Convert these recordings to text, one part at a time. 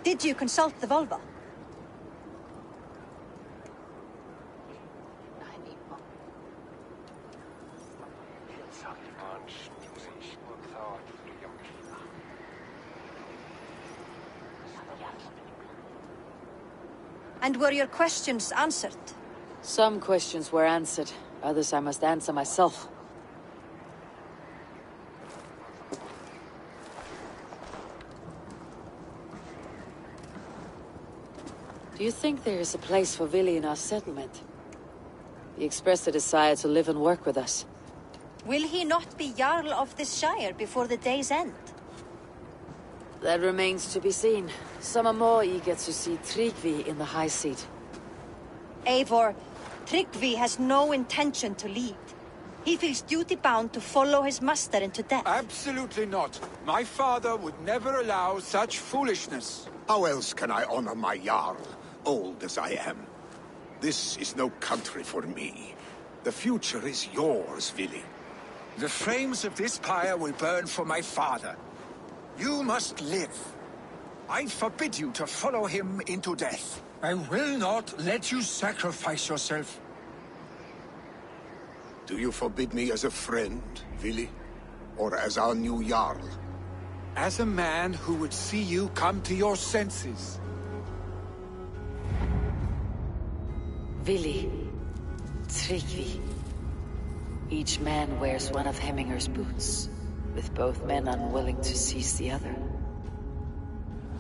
Did you consult the vulva? And were your questions answered? Some questions were answered. Others I must answer myself. Do you think there is a place for Vili in our settlement? He expressed a desire to live and work with us. Will he not be Jarl of this Shire before the day's end? That remains to be seen. Some are more eager to see Tryggvi in the high seat. Eivor, Tryggvi has no intention to lead. He feels duty-bound to follow his master into death. Absolutely not. My father would never allow such foolishness. How else can I honor my Jarl, old as I am? This is no country for me. The future is yours, Vili. The flames of this pyre will burn for my father. You must live. I forbid you to follow him into death. I will not let you sacrifice yourself. Do you forbid me as a friend, Vili? Or as our new Jarl? As a man who would see you come to your senses. Vili. Tryggvi. Each man wears one of Hemminger's boots, with both men unwilling to seize the other.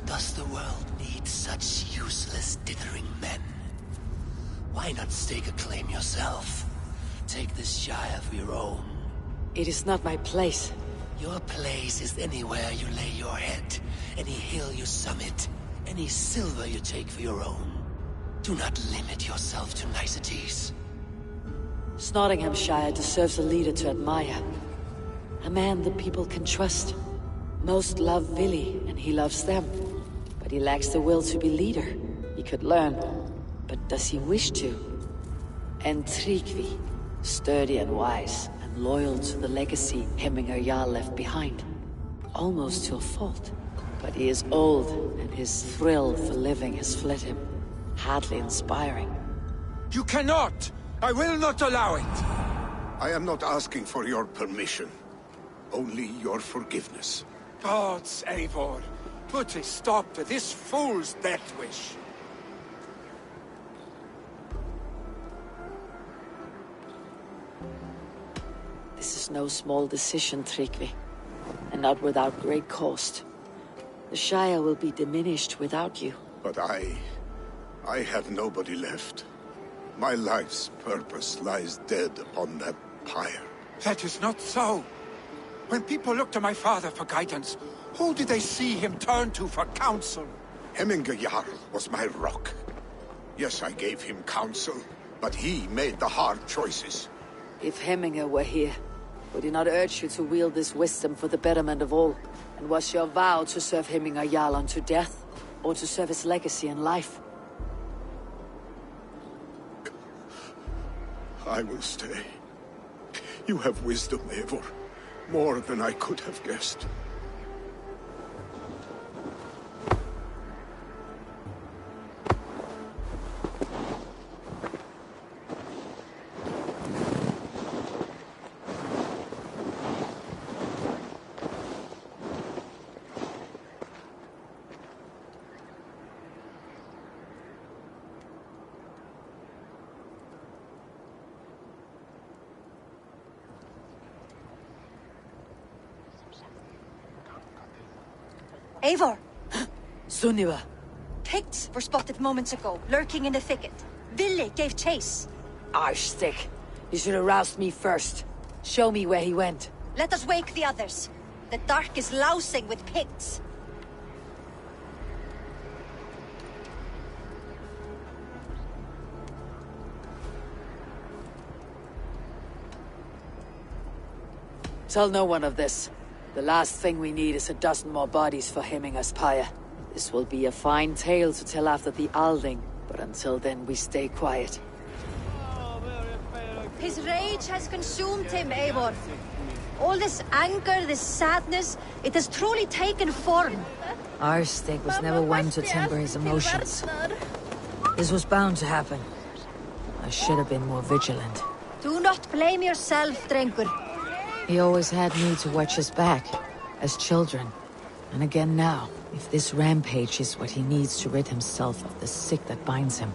Does the world need such useless, dithering men? Why not stake a claim yourself? Take this Shire for your own. It is not my place. Your place is anywhere you lay your head, any hill you summit, any silver you take for your own. Do not limit yourself to niceties. Snottingham Shire deserves a leader to admire. A man the people can trust. Most love Vili, and he loves them. But he lacks the will to be leader. He could learn, but does he wish to? And Tryggvi, sturdy and wise, and loyal to the legacy Hemminger Jarl left behind. Almost to a fault. But he is old, and his thrill for living has fled him. Hardly inspiring. You cannot! I will not allow it! I am not asking for your permission. Only your forgiveness. Gods, Eivor, put a stop to this fool's death wish. This is no small decision, Tryggvi. And not without great cost. The Shire will be diminished without you. But I have nobody left. My life's purpose lies dead upon that pyre. That is not so. When people look to my father for guidance, who did they see him turn to for counsel? Hemminger Jarl was my rock. Yes, I gave him counsel, but he made the hard choices. If Hemminger were here, would he not urge you to wield this wisdom for the betterment of all? And was your vow to serve Hemminger Jarl unto death, or to serve his legacy in life? I will stay. You have wisdom, Eivor. More than I could have guessed. Eivor! Sunniva! Picts were spotted moments ago, lurking in the thicket. Vili gave chase. Arstick! You should have roused me first. Show me where he went. Let us wake the others. The dark is lousing with Picts. Tell no one of this. The last thing we need is a dozen more bodies for Hemminger's pyre. This will be a fine tale to tell after the Alding, but until then we stay quiet. His rage has consumed him, Eivor. All this anger, this sadness, it has truly taken form. Arstick was never one to temper his emotions. This was bound to happen. I should have been more vigilant. Do not blame yourself, Drengur. He always had me to watch his back, as children. And again now, if this rampage is what he needs to rid himself of the sick that binds him,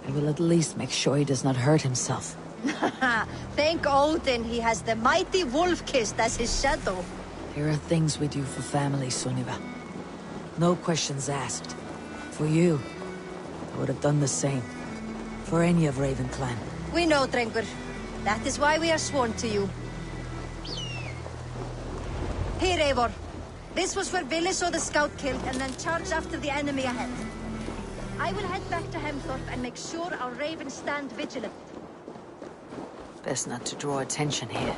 I will at least make sure he does not hurt himself. Thank Odin he has the mighty Wolf-Kissed as his shadow. There are things we do for family, Sunniva. No questions asked. For you, I would have done the same. For any of Raven clan. We know, Drengur. That is why we are sworn to you. Here, Eivor. This was where Vili saw the scout killed and then charged after the enemy ahead. I will head back to Hemthorpe and make sure our ravens stand vigilant. Best not to draw attention here.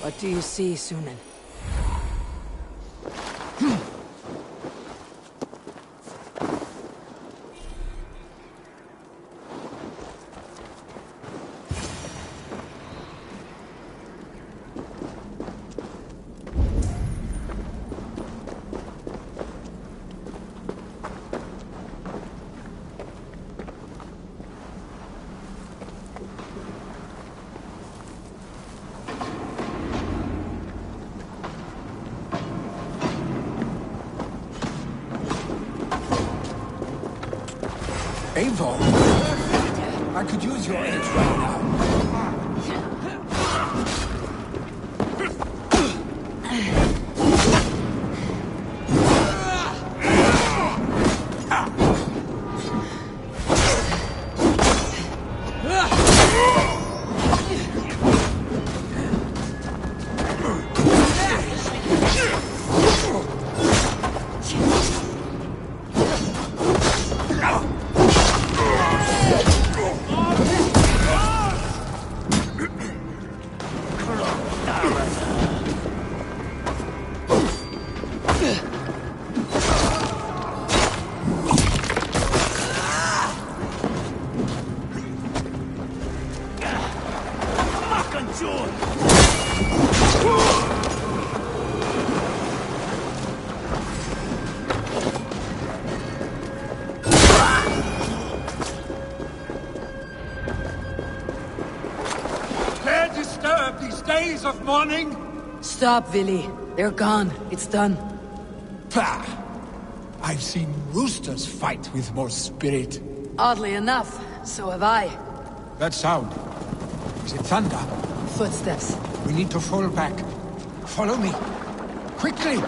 What do you see, Sunan? Eivor, I could use your aid right now. Of mourning? Stop, Vili. They're gone. It's done. Pah! I've seen roosters fight with more spirit. Oddly enough, so have I. That sound. Is it thunder? Footsteps. We need to fall back. Follow me. Quickly!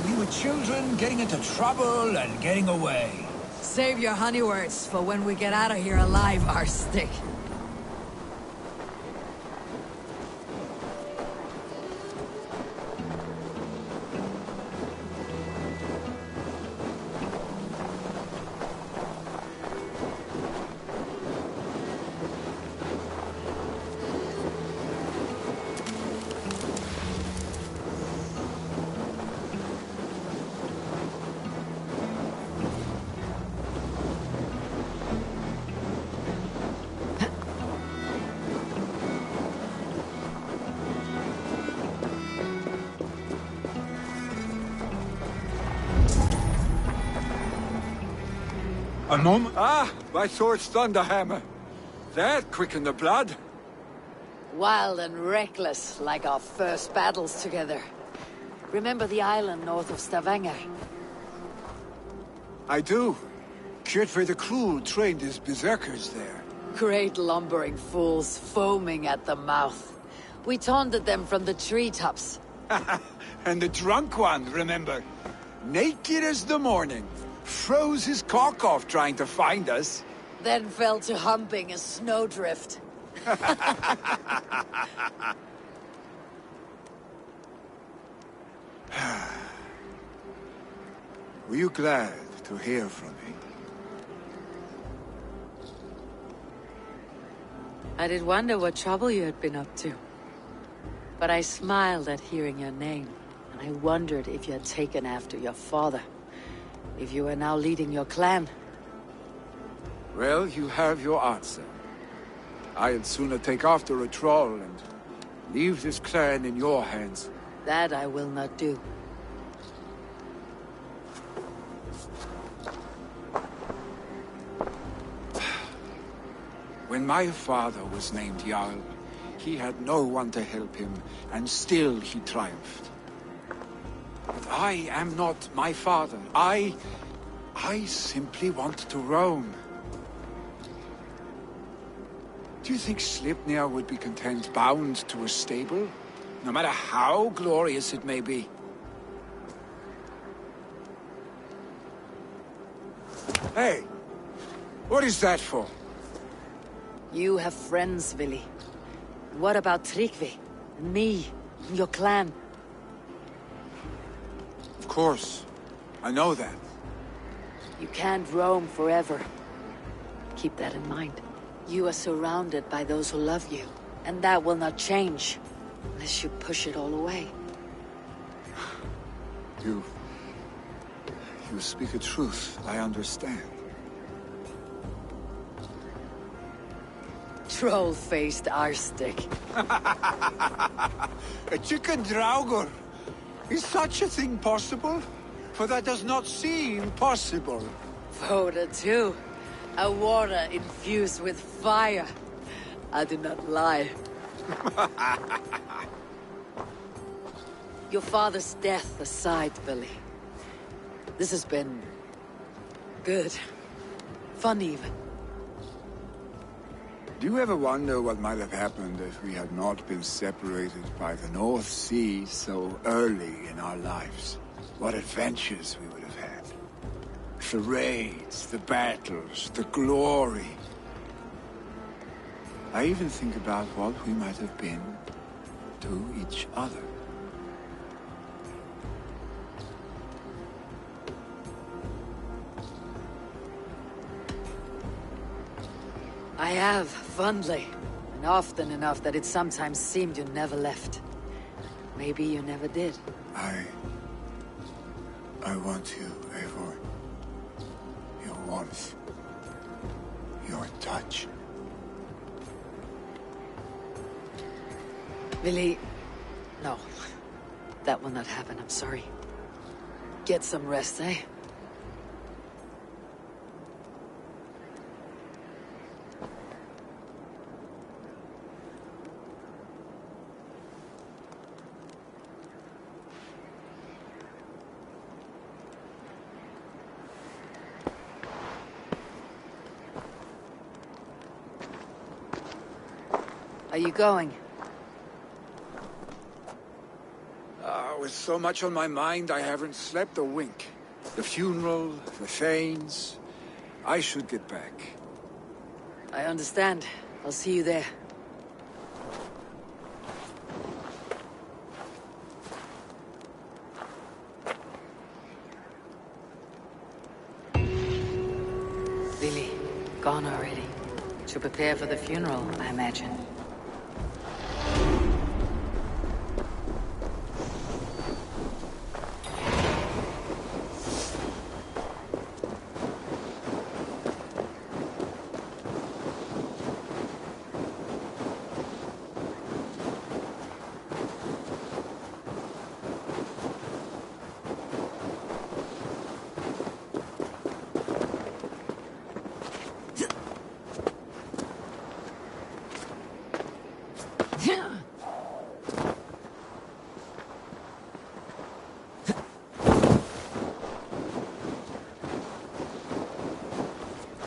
We were children getting into trouble and getting away. Save your honey words for when we get out of here alive, Arstick. A moment. Ah, my sword's thunderhammer. That quickened the blood. Wild and reckless, like our first battles together. Remember the island north of Stavanger? I do. Kjotve the Cruel trained his berserkers there. Great lumbering fools, foaming at the mouth. We taunted them from the treetops. And the drunk one, remember? Naked as the morning. Froze his cock off trying to find us. Then fell to humping a snowdrift. Were you glad to hear from me? I did wonder what trouble you had been up to. But I smiled at hearing your name, and I wondered if you had taken after your father. If you are now leading your clan. Well, you have your answer. I'd sooner take after a troll and leave this clan in your hands. That I will not do. When my father was named Jarl, he had no one to help him, and still he triumphed. But I am not my father. I simply want to roam. Do you think Sleipnir would be content bound to a stable? No matter how glorious it may be? Hey! What is that for? You have friends, Vili. What about Tryggvi? And me? And your clan? Of course. I know that. You can't roam forever. Keep that in mind. You are surrounded by those who love you. And that will not change. Unless you push it all away. You speak a truth. I understand. Troll-faced Arstick. A chicken Draugr! Is such a thing possible? For that does not seem possible. Voda too. A water infused with fire. I do not lie. Your father's death aside, Billy. This has been... good. Fun even. Do you ever wonder what might have happened if we had not been separated by the North Sea so early in our lives? What adventures we would have had. The raids, the battles, the glory. I even think about what we might have been to each other. I have, fondly. And often enough that it sometimes seemed you never left. Maybe you never did. I want you, Eivor. Your warmth. Your touch. Billy... no. That will not happen, I'm sorry. Get some rest, eh? Are you going? With so much on my mind I haven't slept a wink. The funeral, the Thanes. I should get back. I understand. I'll see you there. Lily, gone already. To prepare for the funeral, I imagine.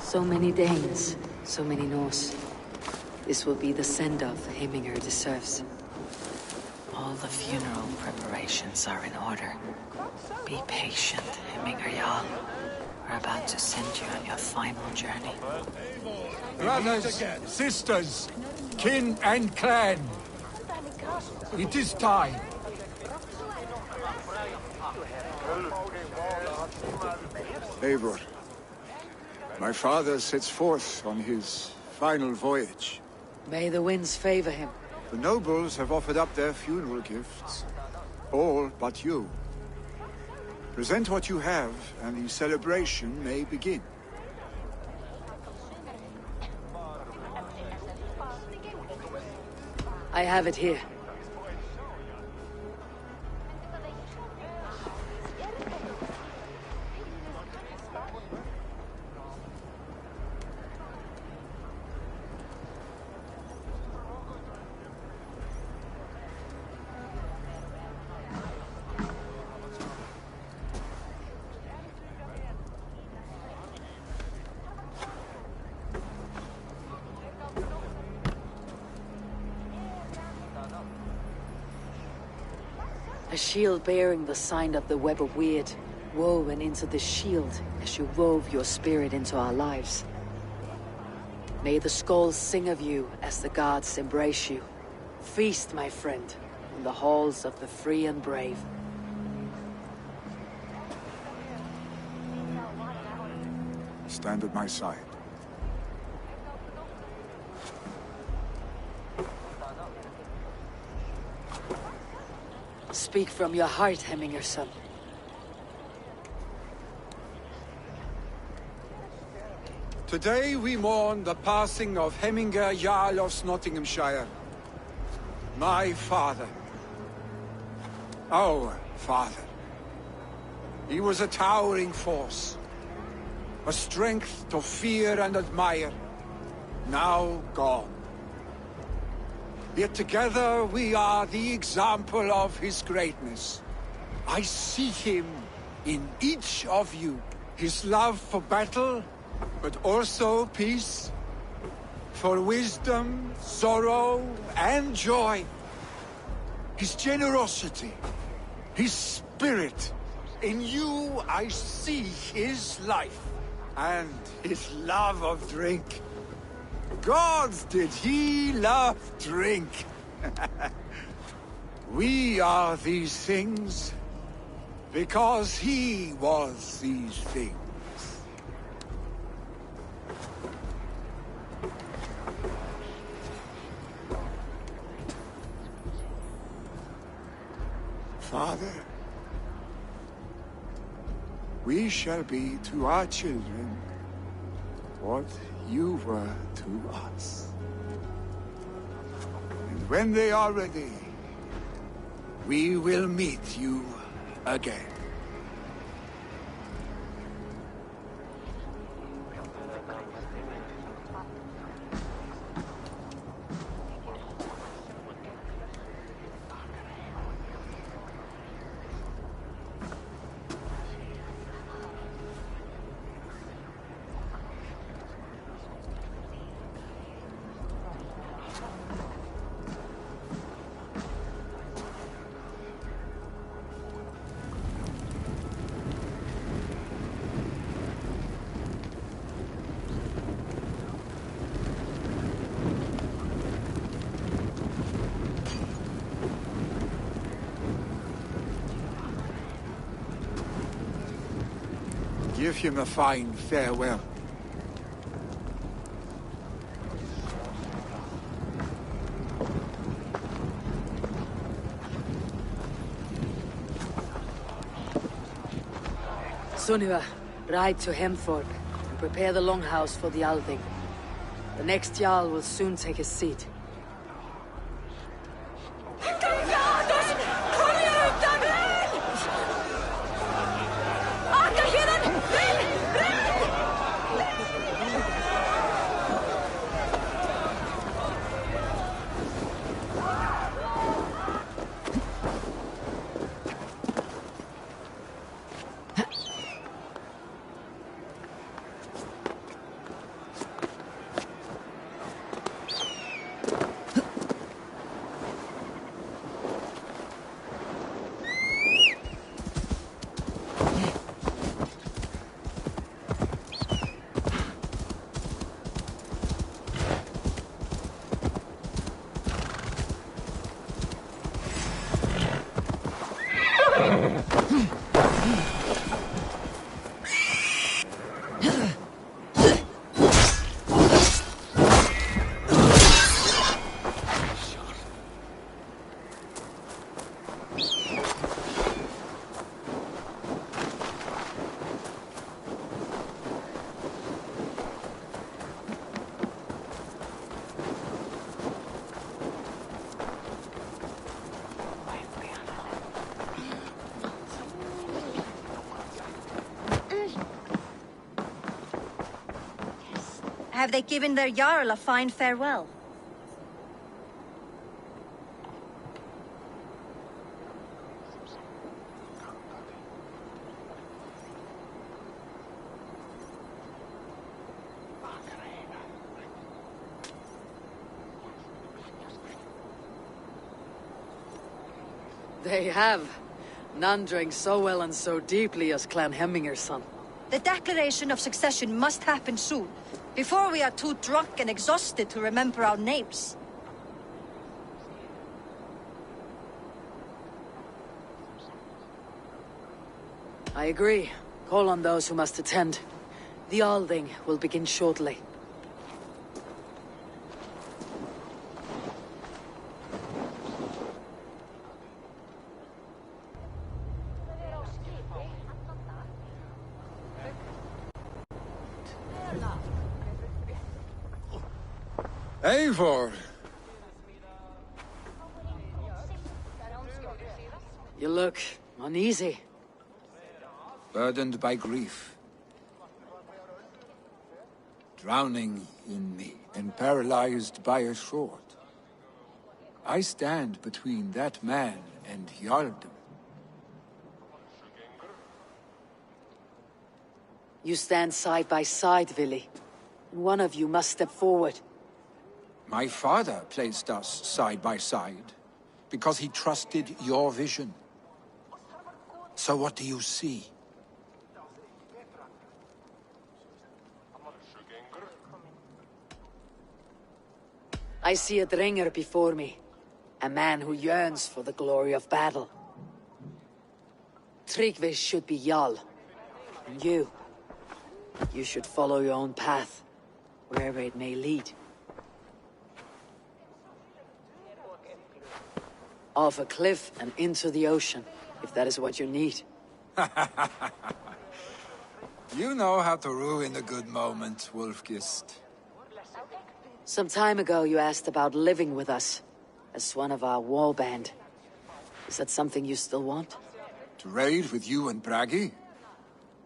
So many Danes, so many Norse. This will be the send-off Heminger deserves. All the funeral preparations are in order. Be patient, Heminger Jarl. We're about to send you on your final journey. Brothers, sisters, kin and clan. It is time. Eivor, my father sets forth on his final voyage. May the winds favor him. The nobles have offered up their funeral gifts. All but you. Present what you have, and the celebration may begin. I have it here. A shield bearing the sign of the Web of Weird, woven into the shield as you wove your spirit into our lives. May the skulls sing of you as the gods embrace you. Feast, my friend, in the halls of the free and brave. Stand at my side. Speak from your heart, Heminger son. Today we mourn the passing of Heminger Jarl of Snottinghamshire. My father. Our father. He was a towering force. A strength to fear and admire. Now gone. Yet together we are the example of his greatness. I see him in each of you. His love for battle, but also peace. For wisdom, sorrow, and joy. His generosity, his spirit. In you I see his life, and his love of drink. Gods, did he love drink! We are these things because he was these things. Father, we shall be to our children what you were to us. And when they are ready, we will meet you again. Give him a fine farewell. Sunniva, ride to Hemthorpe and prepare the longhouse for the Althing. The next Jarl will soon take his seat. Have they given their Jarl a fine farewell? They have. None drank so well and so deeply as Clan Hemminger's son. The declaration of succession must happen soon, before we are too drunk and exhausted to remember our names. I agree. Call on those who must attend. The Althing will begin shortly. Eivor! You look uneasy. Burdened by grief. Drowning in me and paralyzed by a sword. I stand between that man and Jarldom. You stand side by side, Vili. One of you must step forward. My father placed us side by side, because he trusted your vision. So what do you see? I see a Dringer before me. A man who yearns for the glory of battle. Tryggvi should be Jarl. And you should follow your own path, wherever it may lead. Off a cliff and into the ocean, if that is what you need. You know how to ruin a good moment, Wolfgist. Some time ago you asked about living with us, as one of our war band. Is that something you still want? To raid with you and Bragi?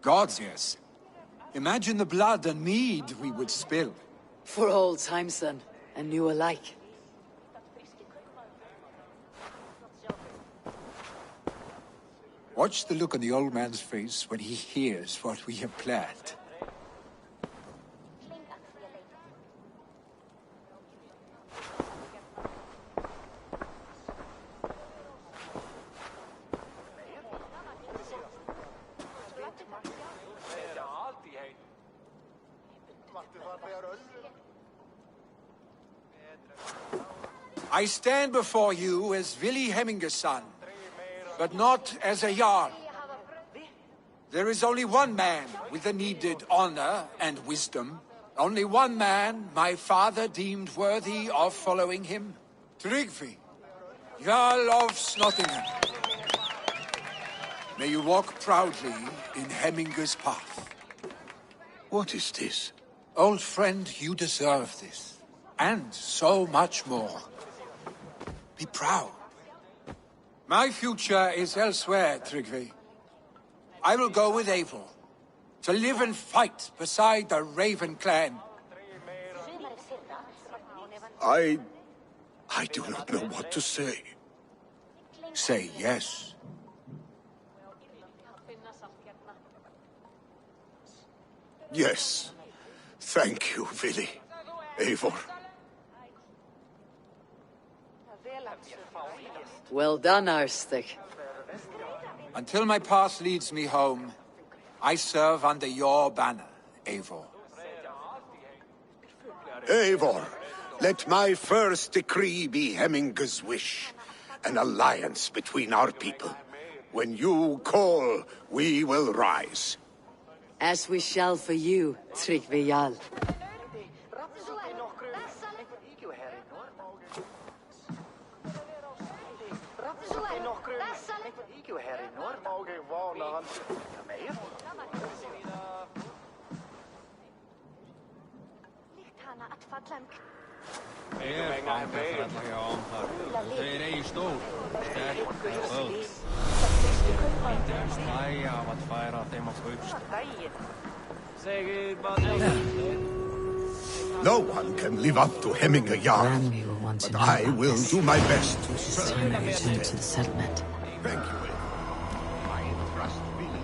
Gods, yes. Imagine the blood and mead we would spill. For old times then, and new alike. Watch the look on the old man's face when he hears what we have planned. I stand before you as Vili Hemminger's son, but not as a Jarl. There is only one man with the needed honor and wisdom. Only one man my father deemed worthy of following him. Tryggvi, Jarl of Snottingham. May you walk proudly in Hemminger's path. What is this? Old friend, you deserve this. And so much more. Be proud. My future is elsewhere, Tryggvi. I will go with Eivor, to live and fight beside the Raven clan. I do not know what to say. Say yes. Yes. Thank you, Vili. Eivor. Well done, Arstic. Until my path leads me home, I serve under your banner, Eivor. Eivor, let my first decree be Hemminger's wish. An alliance between our people. When you call, we will rise. As we shall for you, Tryggvi Jarl. Þau eigi stór, sterk og góð. Lítið slæja af að færa þeim á kaupst. No one can live up to Hemminger Jarl, Randvi will want to but know I about will this. do my best to It's serve. time I return to the settlement. Thank you, Eivor. I trust Vili.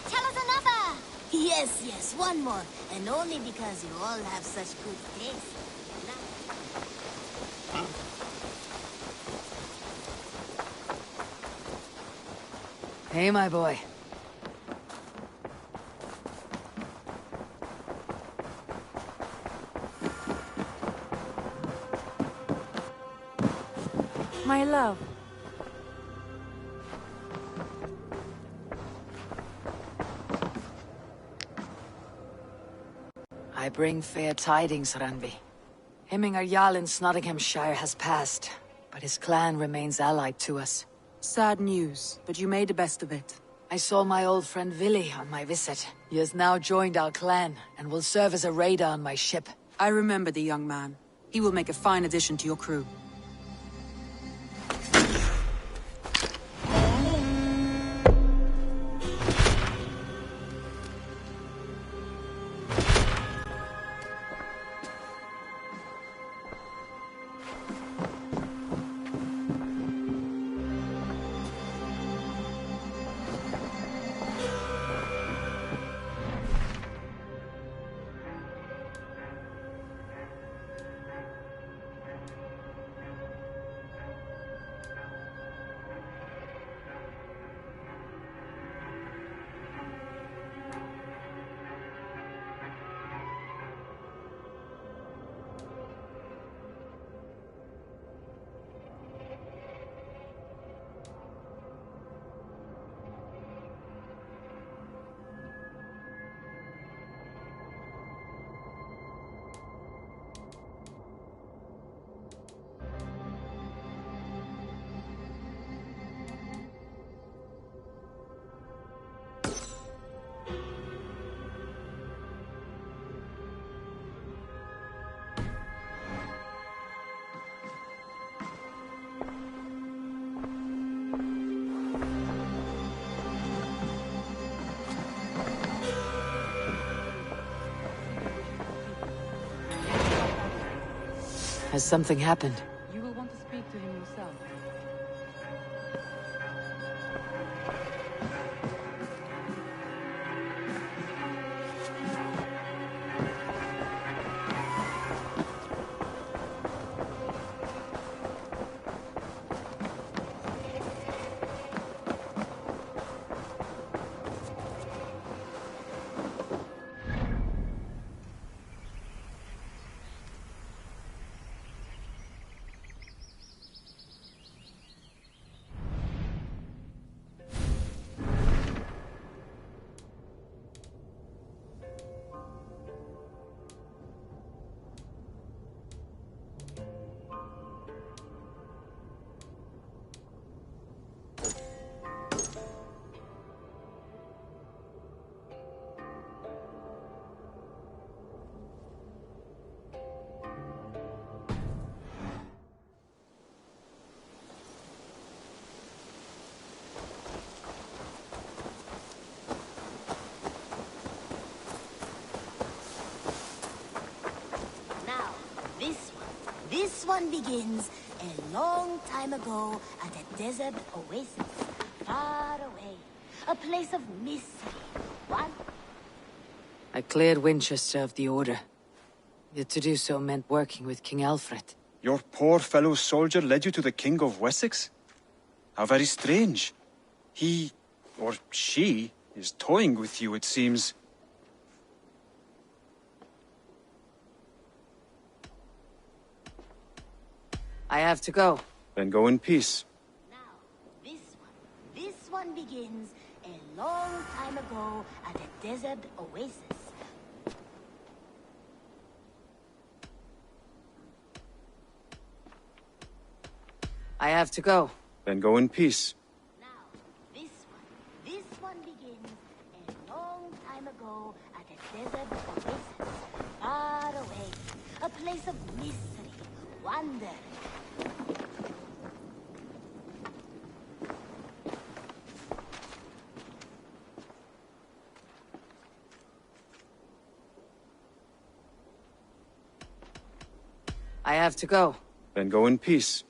Tell us another! Yes, one more. And only because you all have such good taste. Hey, my boy. My love. I bring fair tidings, Randvi. Hemminger Jarl in Snottinghamshire has passed, but his clan remains allied to us. Sad news, but you made the best of it. I saw my old friend Willy on my visit. He has now joined our clan, and will serve as a raider on my ship. I remember the young man. He will make a fine addition to your crew. Has something happened? You will want to speak to him yourself. This one begins a long time ago at a desert oasis, far away. A place of mystery. One. I cleared Winchester of the Order. Yet to do so meant working with King Alfred. Your poor fellow soldier led you to the King of Wessex? How very strange. He, or she, is toying with you, it seems. I have to go. Then go in peace. Now, this one begins a long time ago at a desert oasis. I have to go. Then go in peace. Now, this one begins a long time ago at a desert oasis, far away. A place of mystery, wonder. I have to go. Then go in peace.